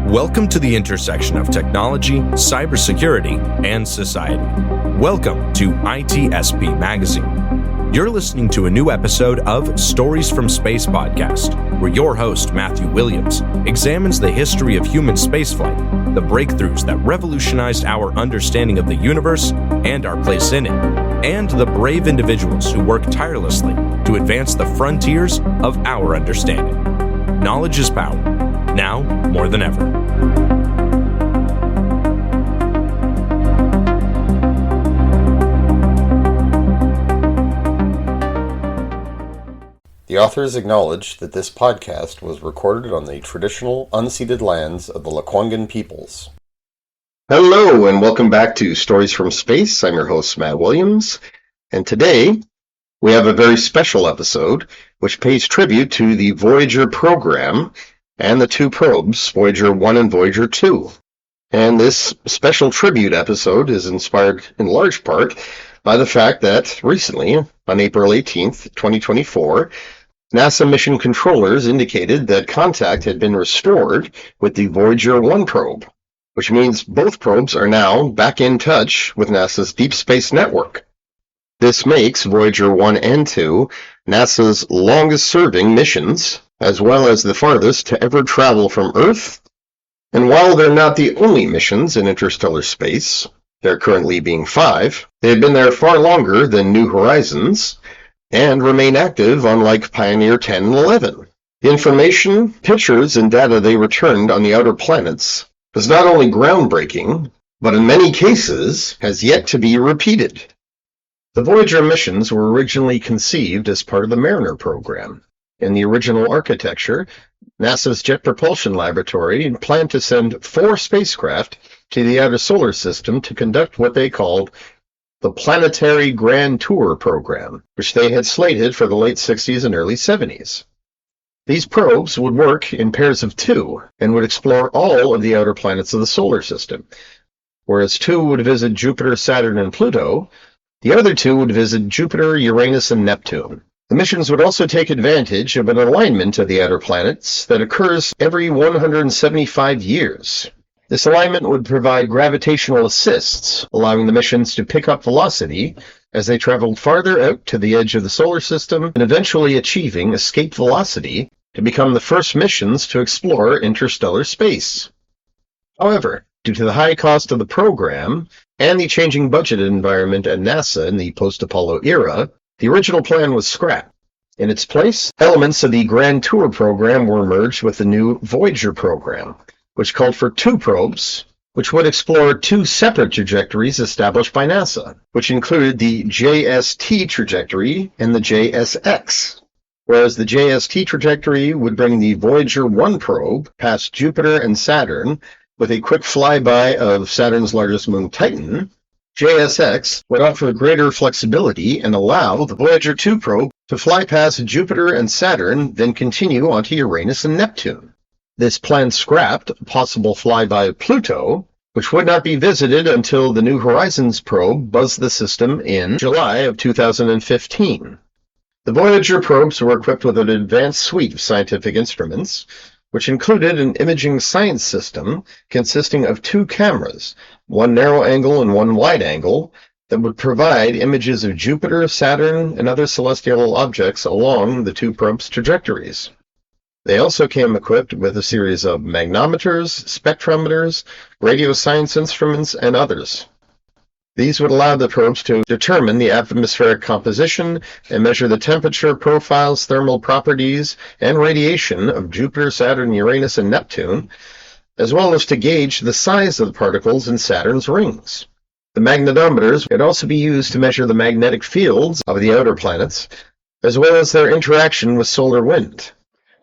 Welcome to the intersection of technology, cybersecurity, and society. Welcome to ITSP Magazine. You're listening to a new episode of Stories from Space podcast, where your host, Matthew Williams, examines the history of human spaceflight, the breakthroughs that revolutionized our understanding of the universe and our place in it, and the brave individuals who work tirelessly to advance the frontiers of our understanding. Knowledge is power, now more than ever. The authors acknowledge that this podcast was recorded on the traditional, unceded lands of the Lekwungen peoples. Hello, and welcome back to Stories from Space. I'm your host, Matt Williams, and today we have a very special episode which pays tribute to the Voyager program and the two probes, Voyager 1 and Voyager 2. And this special tribute episode is inspired in large part by the fact that recently, on April 18th, 2024, NASA mission controllers indicated that contact had been restored with the Voyager 1 probe, which means both probes are now back in touch with NASA's Deep Space Network. This makes Voyager 1 and 2 NASA's longest-serving missions, as well as the farthest to ever travel from Earth. And while they're not the only missions in interstellar space, there currently being 5, they have been there far longer than New Horizons, and remain active unlike Pioneer 10 and 11. The information, pictures, and data they returned on the outer planets was not only groundbreaking, but in many cases has yet to be repeated. The Voyager missions were originally conceived as part of the Mariner program. In the original architecture, NASA's Jet Propulsion Laboratory planned to send 4 spacecraft to the outer solar system to conduct what they called the Planetary Grand Tour program, which they had slated for the late 60s and early 70s. These probes would work in pairs of 2 and would explore all of the outer planets of the solar system. Whereas 2 would visit Jupiter, Saturn, and Pluto, the other 2 would visit Jupiter, Uranus, and Neptune. The missions would also take advantage of an alignment of the outer planets that occurs every 175 years. This alignment would provide gravitational assists, allowing the missions to pick up velocity as they traveled farther out to the edge of the solar system and eventually achieving escape velocity to become the first missions to explore interstellar space. However, due to the high cost of the program and the changing budget environment at NASA in the post-Apollo era, the original plan was scrapped. In its place, elements of the Grand Tour program were merged with the new Voyager program, which called for 2 probes, which would explore 2 separate trajectories established by NASA, which included the JST trajectory and the JSX. Whereas the JST trajectory would bring the Voyager 1 probe past Jupiter and Saturn with a quick flyby of Saturn's largest moon, Titan, JSX would offer greater flexibility and allow the Voyager 2 probe to fly past Jupiter and Saturn, then continue onto Uranus and Neptune. This plan scrapped a possible flyby of Pluto, which would not be visited until the New Horizons probe buzzed the system in July of 2015. The Voyager probes were equipped with an advanced suite of scientific instruments, which included an imaging science system consisting of 2 cameras, one narrow angle and one wide angle, that would provide images of Jupiter, Saturn, and other celestial objects along the 2 probes' trajectories. They also came equipped with a series of magnometers, spectrometers, radio science instruments, and others. These would allow the probes to determine the atmospheric composition and measure the temperature profiles, thermal properties, and radiation of Jupiter, Saturn, Uranus, and Neptune, as well as to gauge the size of the particles in Saturn's rings. The magnetometers could also be used to measure the magnetic fields of the outer planets, as well as their interaction with solar wind.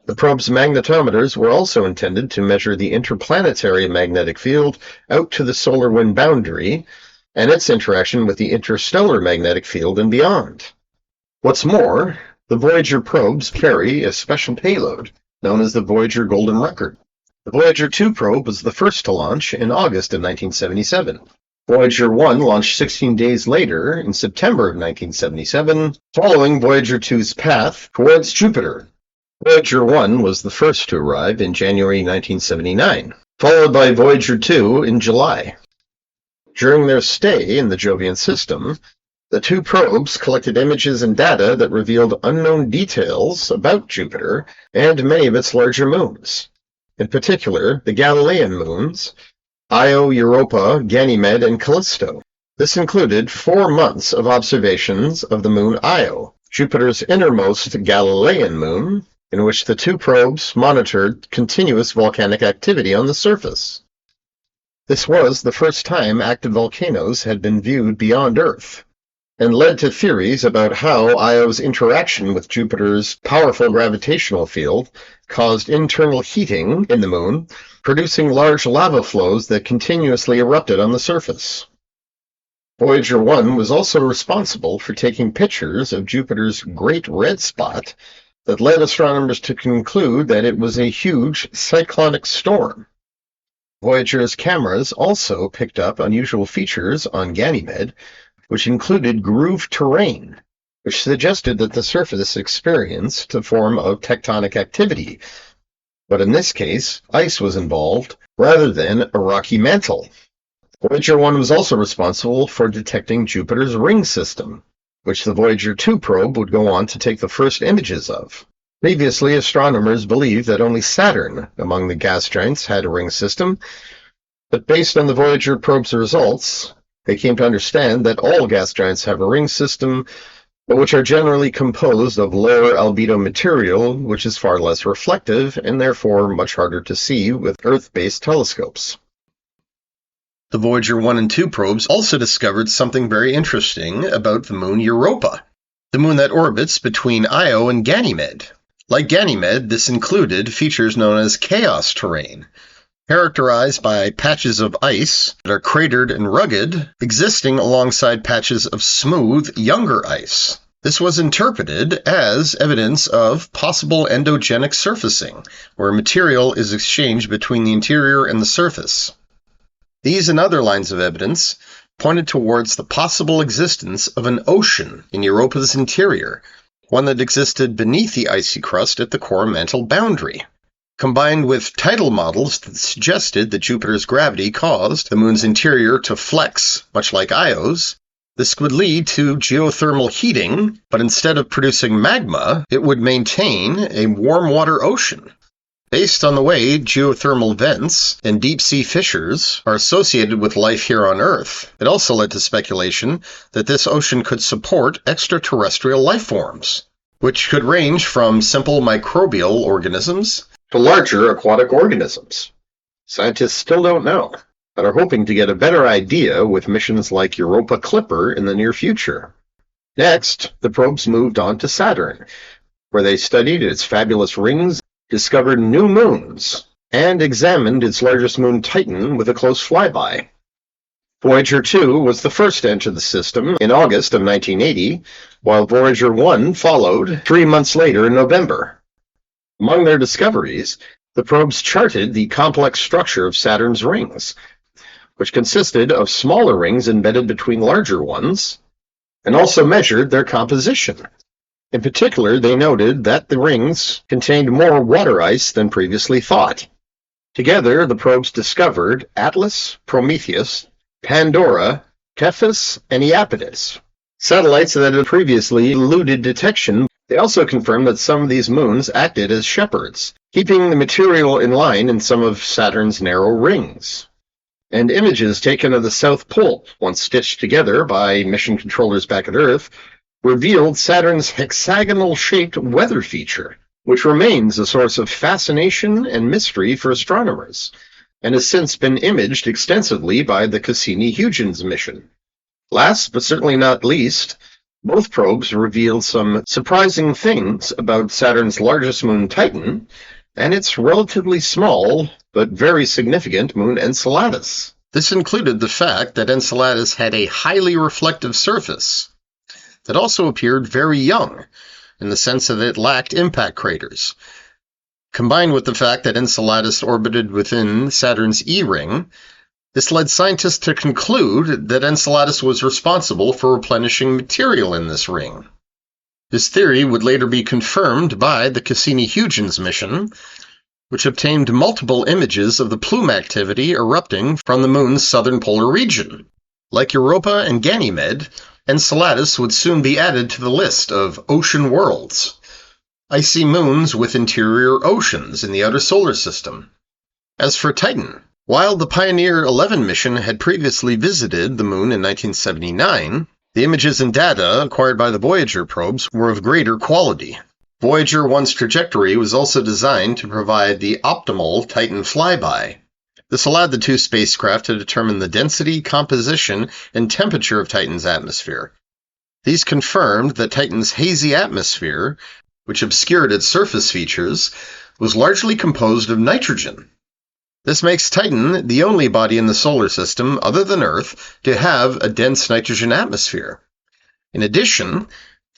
The probe's magnetometers were also intended to measure the interplanetary magnetic field out to the solar wind boundary, and its interaction with the interstellar magnetic field and beyond. What's more, the Voyager probes carry a special payload known as the Voyager Golden Record. The Voyager 2 probe was the first to launch in August of 1977. Voyager 1 launched 16 days later in September of 1977, following Voyager 2's path towards Jupiter. Voyager 1 was the first to arrive in January 1979, followed by Voyager 2 in July. During their stay in the Jovian system, the two probes collected images and data that revealed unknown details about Jupiter and many of its larger moons. In particular, the Galilean moons, Io, Europa, Ganymede, and Callisto. This included 4 months of observations of the moon Io, Jupiter's innermost Galilean moon, in which the two probes monitored continuous volcanic activity on the surface. This was the first time active volcanoes had been viewed beyond Earth, and led to theories about how Io's interaction with Jupiter's powerful gravitational field caused internal heating in the moon, producing large lava flows that continuously erupted on the surface. Voyager 1 was also responsible for taking pictures of Jupiter's Great Red Spot that led astronomers to conclude that it was a huge cyclonic storm. Voyager's cameras also picked up unusual features on Ganymede, which included grooved terrain, which suggested that the surface experienced a form of tectonic activity. But in this case, ice was involved rather than a rocky mantle. Voyager 1 was also responsible for detecting Jupiter's ring system, which the Voyager 2 probe would go on to take the first images of. Previously, astronomers believed that only Saturn among the gas giants had a ring system, but based on the Voyager probe's results, they came to understand that all gas giants have a ring system, but which are generally composed of lower albedo material, which is far less reflective and therefore much harder to see with Earth-based telescopes. The Voyager 1 and 2 probes also discovered something very interesting about the moon Europa, the moon that orbits between Io and Ganymede. Like Ganymede, this included features known as chaos terrain, characterized by patches of ice that are cratered and rugged, existing alongside patches of smooth, younger ice. This was interpreted as evidence of possible endogenic surfacing, where material is exchanged between the interior and the surface. These and other lines of evidence pointed towards the possible existence of an ocean in Europa's interior, one that existed beneath the icy crust at the core mantle boundary. Combined with tidal models that suggested that Jupiter's gravity caused the moon's interior to flex, much like Io's, this would lead to geothermal heating, but instead of producing magma, it would maintain a warm water ocean. Based on the way geothermal vents and deep-sea fissures are associated with life here on Earth, it also led to speculation that this ocean could support extraterrestrial life forms, which could range from simple microbial organisms to larger aquatic organisms. Scientists still don't know, but are hoping to get a better idea with missions like Europa Clipper in the near future. Next, the probes moved on to Saturn, where they studied its fabulous rings, discovered new moons, and examined its largest moon Titan with a close flyby. Voyager 2 was the first to enter the system in August of 1980, while Voyager 1 followed 3 months later in November. Among their discoveries, the probes charted the complex structure of Saturn's rings, which consisted of smaller rings embedded between larger ones, and also measured their composition. In particular, they noted that the rings contained more water ice than previously thought. Together, the probes discovered Atlas, Prometheus, Pandora, Tethys, and Iapetus, satellites that had previously eluded detection. They also confirmed that some of these moons acted as shepherds, keeping the material in line in some of Saturn's narrow rings. And images taken of the South Pole, once stitched together by mission controllers back at Earth, revealed Saturn's hexagonal-shaped weather feature, which remains a source of fascination and mystery for astronomers, and has since been imaged extensively by the Cassini-Huygens mission. Last, but certainly not least, both probes revealed some surprising things about Saturn's largest moon Titan and its relatively small but very significant moon Enceladus. This included the fact that Enceladus had a highly reflective surface that also appeared very young, in the sense that it lacked impact craters. Combined with the fact that Enceladus orbited within Saturn's E-ring, this led scientists to conclude that Enceladus was responsible for replenishing material in this ring. This theory would later be confirmed by the Cassini-Huygens mission, which obtained multiple images of the plume activity erupting from the Moon's southern polar region. Like Europa and Ganymede, Enceladus would soon be added to the list of ocean worlds, icy moons with interior oceans in the outer solar system. As for Titan, while the Pioneer 11 mission had previously visited the Moon in 1979, the images and data acquired by the Voyager probes were of greater quality. Voyager 1's trajectory was also designed to provide the optimal Titan flyby. This allowed the two spacecraft to determine the density, composition, and temperature of Titan's atmosphere. These confirmed that Titan's hazy atmosphere, which obscured its surface features, was largely composed of nitrogen. This makes Titan the only body in the solar system, other than Earth, to have a dense nitrogen atmosphere. In addition,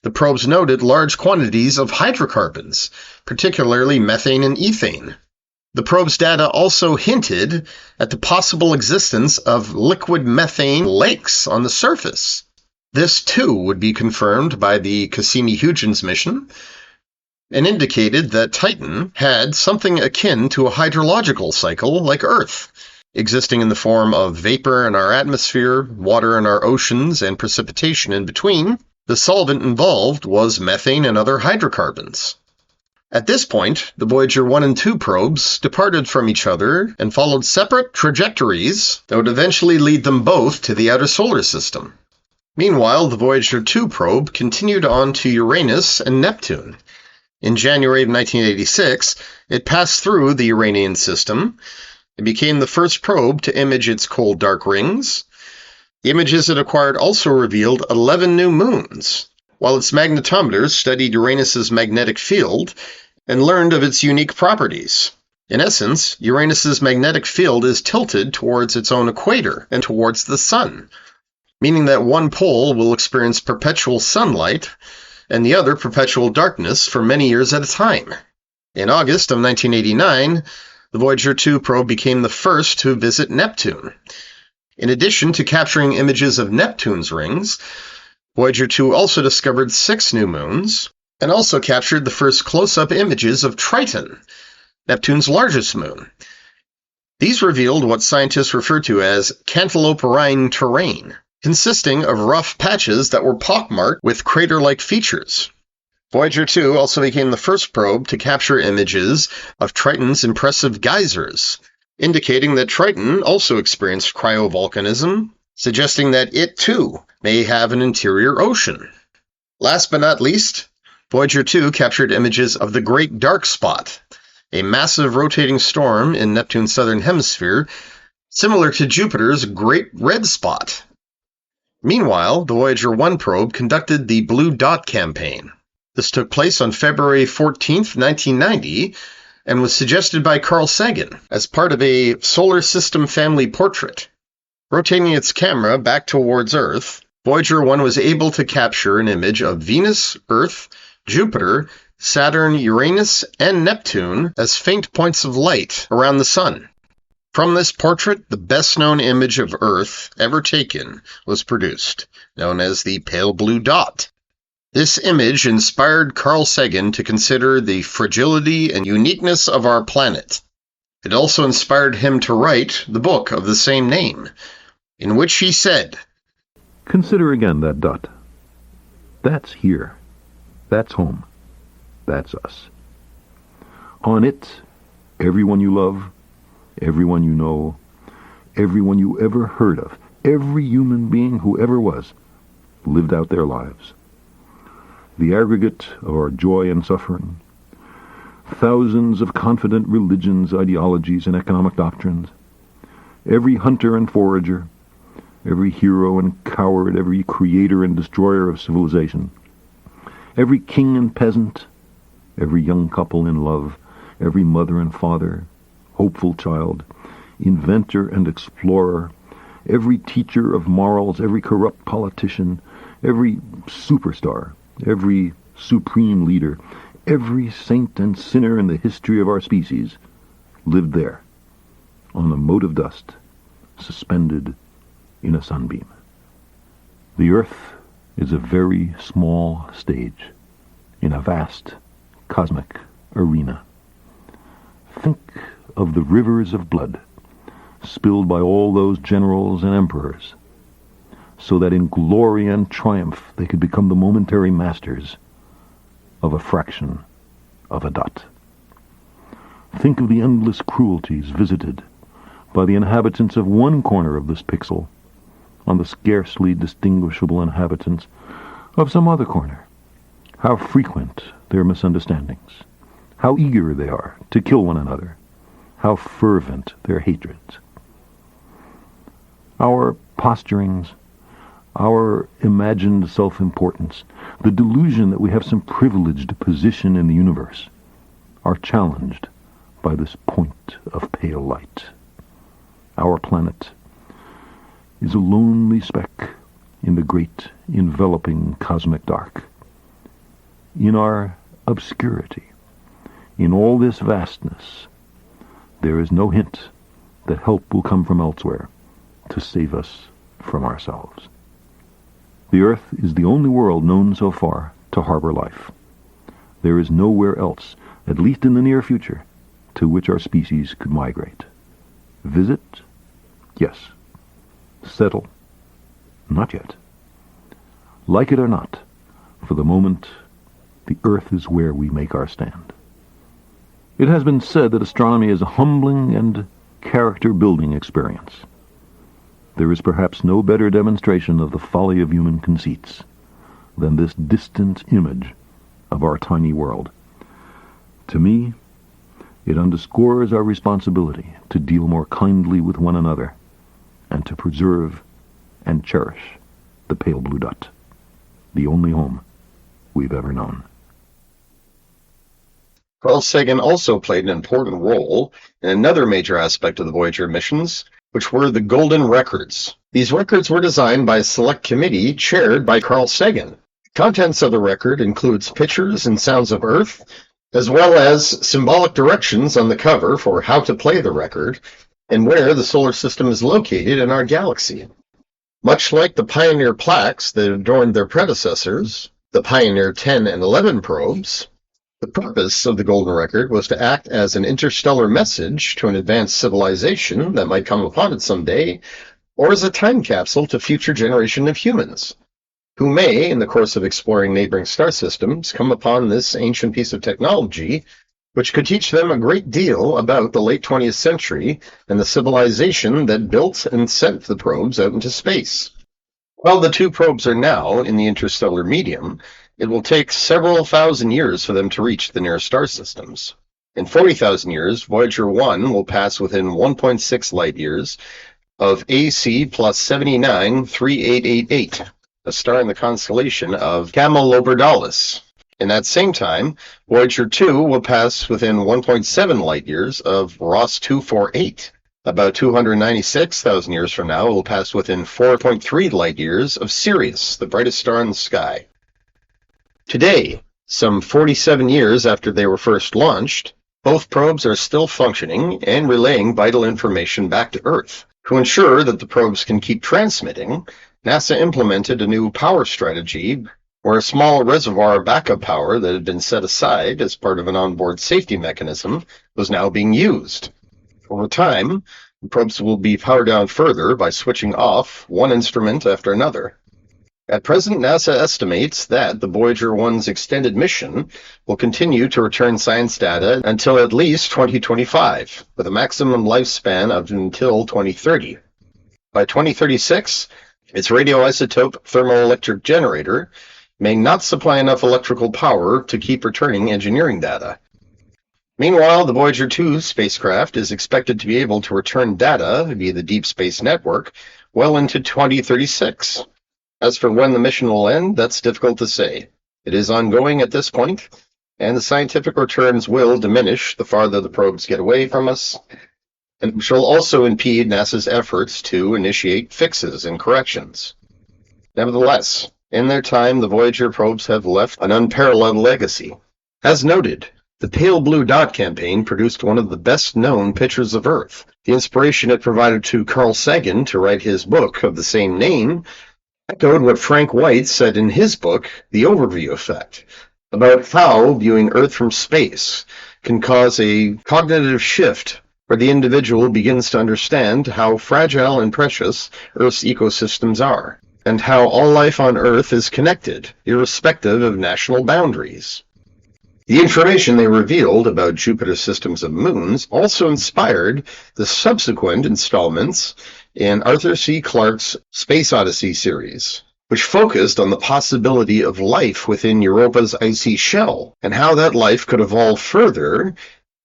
the probes noted large quantities of hydrocarbons, particularly methane and ethane. The probe's data also hinted at the possible existence of liquid methane lakes on the surface. This, too, would be confirmed by the Cassini-Huygens mission, and indicated that Titan had something akin to a hydrological cycle like Earth, existing in the form of vapor in our atmosphere, water in our oceans, and precipitation in between. The solvent involved was methane and other hydrocarbons. At this point, the Voyager 1 and 2 probes departed from each other and followed separate trajectories that would eventually lead them both to the outer solar system. Meanwhile, the Voyager 2 probe continued on to Uranus and Neptune. In January of 1986, it passed through the Uranian system and became the first probe to image its cold dark rings. The images it acquired also revealed 11 new moons, while its magnetometers studied Uranus's magnetic field and learned of its unique properties. In essence, Uranus's magnetic field is tilted towards its own equator and towards the Sun, meaning that one pole will experience perpetual sunlight and the other perpetual darkness for many years at a time. In August of 1989, the Voyager 2 probe became the first to visit Neptune. In addition to capturing images of Neptune's rings, Voyager 2 also discovered 6 new moons, and also captured the first close-up images of Triton, Neptune's largest moon. These revealed what scientists refer to as cantalouperine terrain, consisting of rough patches that were pockmarked with crater-like features. Voyager 2 also became the first probe to capture images of Triton's impressive geysers, indicating that Triton also experienced cryovolcanism, suggesting that it too may have an interior ocean. Last but not least, Voyager 2 captured images of the Great Dark Spot, a massive rotating storm in Neptune's southern hemisphere, similar to Jupiter's Great Red Spot. Meanwhile, the Voyager 1 probe conducted the Blue Dot campaign. This took place on February 14, 1990, and was suggested by Carl Sagan as part of a solar system family portrait. Rotating its camera back towards Earth, Voyager 1 was able to capture an image of Venus, Earth, Jupiter, Saturn, Uranus, and Neptune as faint points of light around the Sun. From this portrait, the best-known image of Earth ever taken was produced, known as the pale blue dot. This image inspired Carl Sagan to consider the fragility and uniqueness of our planet. It also inspired him to write the book of the same name, in which he said, "Consider again that dot. That's here. That's home. That's us. On it, everyone you love, everyone you know, everyone you ever heard of, every human being who ever was, lived out their lives. The aggregate of our joy and suffering, thousands of confident religions, ideologies, and economic doctrines, every hunter and forager, every hero and coward, every creator and destroyer of civilization, every king and peasant, every young couple in love, every mother and father, hopeful child, inventor and explorer, every teacher of morals, every corrupt politician, every superstar, every supreme leader, every saint and sinner in the history of our species lived there, on a mote of dust, suspended in a sunbeam. The Earth is a very small stage in a vast cosmic arena. Think of the rivers of blood spilled by all those generals and emperors, so that in glory and triumph they could become the momentary masters of a fraction of a dot. Think of the endless cruelties visited by the inhabitants of one corner of this pixel on the scarcely distinguishable inhabitants of some other corner. How frequent their misunderstandings, how eager they are to kill one another, how fervent their hatreds. Our posturings, our imagined self-importance, the delusion that we have some privileged position in the universe, are challenged by this point of pale light. Our planet is a lonely speck in the great enveloping cosmic dark. In our obscurity, in all this vastness, there is no hint that help will come from elsewhere to save us from ourselves. The Earth is the only world known so far to harbor life. There is nowhere else, at least in the near future, to which our species could migrate. Visit? Yes. Settle? Not yet. Like it or not, for the moment, the Earth is where we make our stand. It has been said that astronomy is a humbling and character-building experience. There is perhaps no better demonstration of the folly of human conceits than this distant image of our tiny world. To me, it underscores our responsibility to deal more kindly with one another and to preserve and cherish the pale blue dot, the only home we've ever known. Carl Sagan also played an important role in another major aspect of the Voyager missions, which were the Golden Records. These records were designed by a select committee chaired by Carl Sagan. The contents of the record includes pictures and sounds of Earth, as well as symbolic directions on the cover for how to play the record and where the solar system is located in our galaxy. Much like the Pioneer plaques that adorned their predecessors, the Pioneer 10 and 11 probes, the purpose of the Golden Record was to act as an interstellar message to an advanced civilization that might come upon it someday, or as a time capsule to future generation of humans, who may, in the course of exploring neighboring star systems, come upon this ancient piece of technology, which could teach them a great deal about the late 20th century and the civilization that built and sent the probes out into space. While the two probes are now in the interstellar medium, it will take several thousand years for them to reach the nearest star systems. In 40,000 years, Voyager 1 will pass within 1.6 light years of AC plus 793888, a star in the constellation of Camelopardalis. In that same time, Voyager 2 will pass within 1.7 light years of Ross 248. About 296,000 years from now, it will pass within 4.3 light years of Sirius, the brightest star in the sky. Today, some 47 years after they were first launched, both probes are still functioning and relaying vital information back to Earth. To ensure that the probes can keep transmitting, NASA implemented a new power strategy where a small reservoir backup power that had been set aside as part of an onboard safety mechanism was now being used. Over time, the probes will be powered down further by switching off one instrument after another. At present, NASA estimates that the Voyager 1's extended mission will continue to return science data until at least 2025, with a maximum lifespan of until 2030. By 2036, its radioisotope thermoelectric generator may not supply enough electrical power to keep returning engineering data. Meanwhile, the Voyager 2 spacecraft is expected to be able to return data via the Deep Space Network well into 2036. As for when the mission will end, that's difficult to say. It is ongoing at this point, and the scientific returns will diminish the farther the probes get away from us, and which will also impede NASA's efforts to initiate fixes and corrections. Nevertheless, in their time, the Voyager probes have left an unparalleled legacy. As noted, the Pale Blue Dot campaign produced one of the best-known pictures of Earth. The inspiration it provided to Carl Sagan to write his book of the same name echoed what Frank White said in his book, The Overview Effect, about how viewing Earth from space can cause a cognitive shift where the individual begins to understand how fragile and precious Earth's ecosystems are, and how all life on Earth is connected, irrespective of national boundaries. The information they revealed about Jupiter's systems of moons also inspired the subsequent installments in Arthur C. Clarke's Space Odyssey series, which focused on the possibility of life within Europa's icy shell, and how that life could evolve further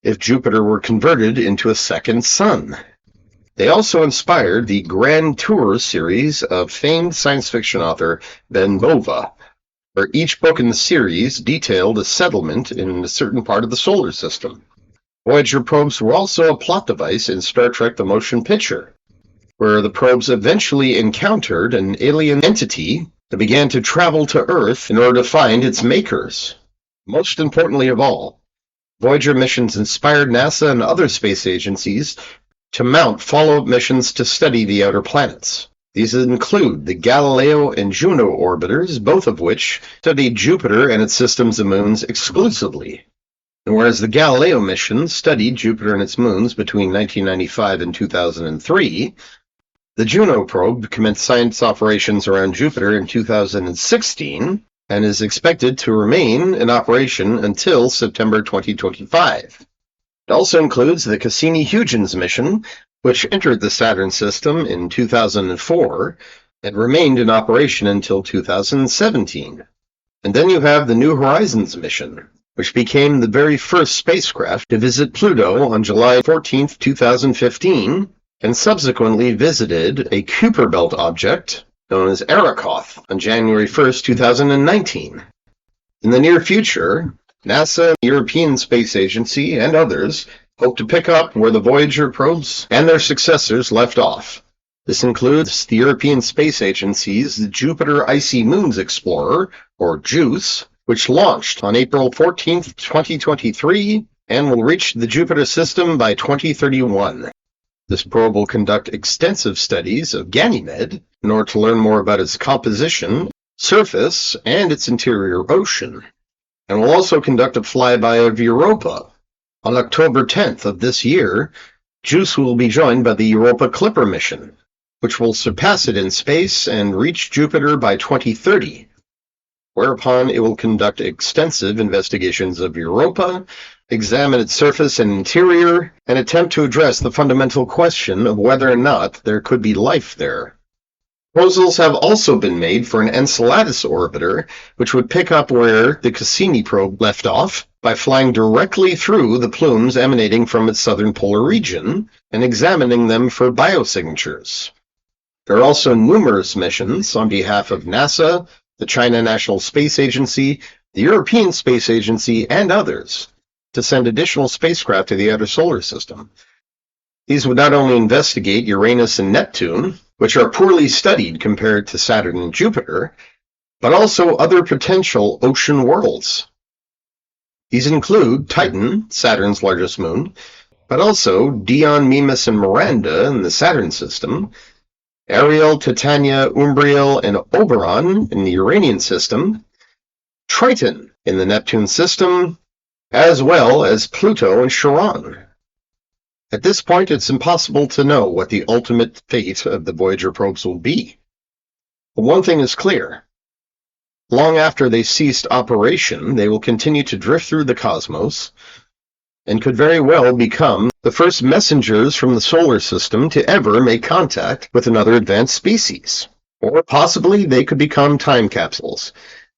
if Jupiter were converted into a second sun. They also inspired the Grand Tour series of famed science fiction author Ben Bova, where each book in the series detailed a settlement in a certain part of the solar system. Voyager probes were also a plot device in Star Trek The Motion Picture, where the probes eventually encountered an alien entity that began to travel to Earth in order to find its makers. Most importantly of all, Voyager missions inspired NASA and other space agencies to mount follow-up missions to study the outer planets. These include the Galileo and Juno orbiters, both of which studied Jupiter and its systems of moons exclusively. And whereas the Galileo mission studied Jupiter and its moons between 1995 and 2003, the Juno probe commenced science operations around Jupiter in 2016 and is expected to remain in operation until September 2025. It also includes the Cassini-Huygens mission, which entered the Saturn system in 2004 and remained in operation until 2017. And then you have the New Horizons mission, which became the very first spacecraft to visit Pluto on July 14, 2015, and subsequently visited a Kuiper Belt object known as Arrokoth on January 1, 2019. In the near future, NASA, the European Space Agency, and others hope to pick up where the Voyager probes and their successors left off. This includes the European Space Agency's Jupiter Icy Moons Explorer, or JUICE, which launched on April 14, 2023, and will reach the Jupiter system by 2031. This probe will conduct extensive studies of Ganymede in order to learn more about its composition, surface, and its interior ocean, and will also conduct a flyby of Europa. On October 10th of this year, JUICE will be joined by the Europa Clipper mission, which will surpass it in space and reach Jupiter by 2030, whereupon it will conduct extensive investigations of Europa, examine its surface and interior, and attempt to address the fundamental question of whether or not there could be life there. Proposals have also been made for an Enceladus orbiter, which would pick up where the Cassini probe left off by flying directly through the plumes emanating from its southern polar region and examining them for biosignatures. There are also numerous missions on behalf of NASA, the China National Space Agency, the European Space Agency, and others to send additional spacecraft to the outer solar system. These would not only investigate Uranus and Neptune, which are poorly studied compared to Saturn and Jupiter, but also other potential ocean worlds. These include Titan, Saturn's largest moon, but also Dion, Mimas, and Miranda in the Saturn system, Ariel, Titania, Umbriel, and Oberon in the Uranian system, Triton in the Neptune system, as well as Pluto and Charon. At this point, it's impossible to know what the ultimate fate of the Voyager probes will be. But one thing is clear. Long after they ceased operation, they will continue to drift through the cosmos and could very well become the first messengers from the solar system to ever make contact with another advanced species. Or possibly they could become time capsules,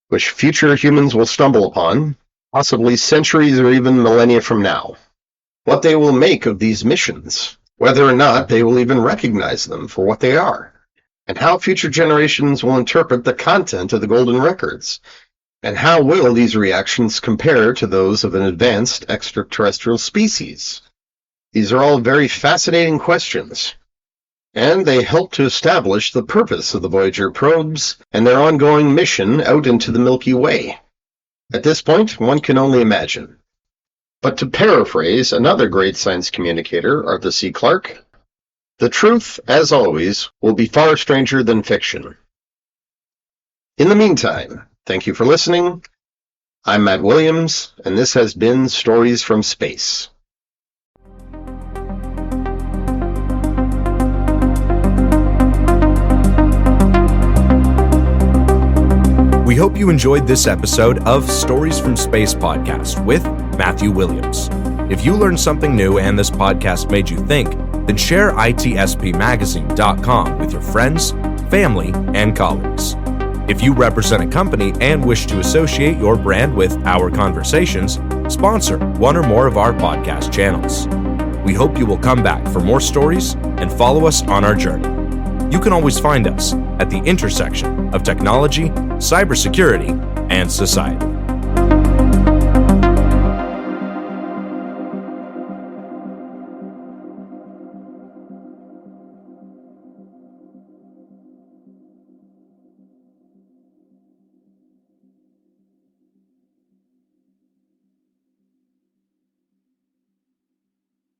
which future humans will stumble upon, possibly centuries or even millennia from now. What they will make of these missions, whether or not they will even recognize them for what they are, and how future generations will interpret the content of the Golden Records, and how will these reactions compare to those of an advanced extraterrestrial species. These are all very fascinating questions, and they help to establish the purpose of the Voyager probes and their ongoing mission out into the Milky Way. At this point, one can only imagine. But to paraphrase another great science communicator, Arthur C. Clarke, the truth, as always, will be far stranger than fiction. In the meantime, thank you for listening. I'm Matt Williams, and this has been Stories from Space. We hope you enjoyed this episode of Stories from Space podcast with Matthew Williams. If you learned something new and this podcast made you think, then share itspmagazine.com with your friends, family, and colleagues. If you represent a company and wish to associate your brand with our conversations, sponsor one or more of our podcast channels. We hope you will come back for more stories and follow us on our journey. You can always find us at the intersection of technology, cybersecurity, and society.